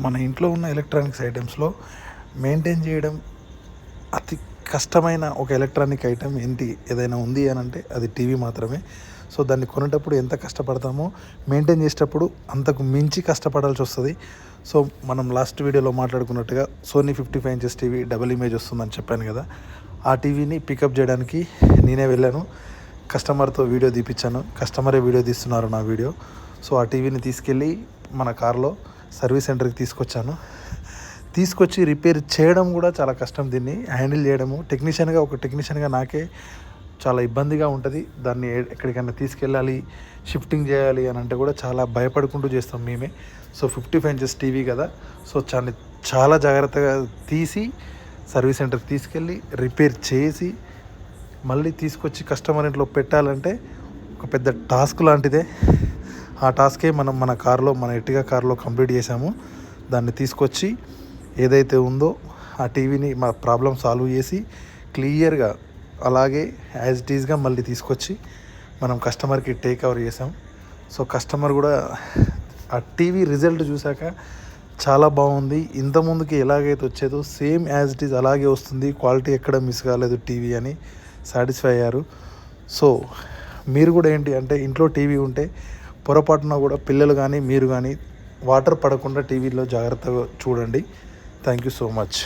మన ఇంట్లో ఉన్న ఎలక్ట్రానిక్స్ ఐటమ్స్లో మెయింటైన్ చేయడం అతి కష్టమైన ఒక ఎలక్ట్రానిక్ ఐటమ్ ఏంటి ఏదైనా ఉంది అని అంటే అది టీవీ మాత్రమే. సో దాన్ని కొనేటప్పుడు ఎంత కష్టపడతామో మెయింటైన్ చేసేటప్పుడు అంతకు మించి కష్టపడాల్సి వస్తుంది. సో మనం లాస్ట్ వీడియోలో మాట్లాడుకున్నట్టుగా Sony 55 inches TV double image వస్తుందని చెప్పాను కదా, ఆ టీవీని పికప్ చేయడానికి నేనే వెళ్ళాను. కస్టమర్తో వీడియో తీపిచ్చాను, కస్టమరే వీడియో తీస్తున్నారు నా వీడియో. సో ఆ టీవీని తీసుకెళ్ళి మన కార్లో సర్వీస్ సెంటర్కి తీసుకొచ్చి రిపేర్ చేయడం కూడా చాలా కష్టం. దీన్ని హ్యాండిల్ చేయడము ఒక టెక్నీషియన్గా నాకే చాలా ఇబ్బందిగా ఉంటుంది. దాన్ని ఎక్కడికైనా తీసుకెళ్ళాలి, షిఫ్టింగ్ చేయాలి అని అంటే కూడా చాలా భయపడుకుంటూ చేస్తాం మేమే. సో 55 ఇంచెస్ టీవీ కదా, సో చాలా జాగ్రత్తగా తీసి సర్వీస్ సెంటర్కి తీసుకెళ్ళి రిపేర్ చేసి మళ్ళీ తీసుకొచ్చి కస్టమర్ ఇంట్లో పెట్టాలంటే ఒక పెద్ద టాస్క్ లాంటిదే. ఆ టాస్కే మనం మన ఎర్టిగా కార్లో కంప్లీట్ చేసాము. దాన్ని తీసుకొచ్చి ఏదైతే ఉందో ఆ టీవీని మా ప్రాబ్లం సాల్వ్ చేసి క్లియర్గా అలాగే యాజ్ ఇట్ ఈజ్గా మళ్ళీ తీసుకొచ్చి మనం కస్టమర్కి టేక్ ఓవర్ చేసాం. సో కస్టమర్ కూడా ఆ టీవీ రిజల్ట్ చూశాక చాలా బాగుంది, ఇంతకుముందుకి ఎలాగైతే వచ్చేదో సేమ్ యాజ్ ఇట్ ఈజ్ అలాగే వస్తుంది, క్వాలిటీ ఎక్కడ మిస్ కాలేదు టీవీ అని సాటిస్ఫై అయ్యారు. సో మీరు కూడా ఏంటి అంటే ఇంట్లో టీవీ ఉంటే పొరపాటున కూడా పిల్లలు కానీ మీరు కానీ వాటర్ పడకుండా టీవీలో జాగ్రత్తగా చూడండి. Thank you so much.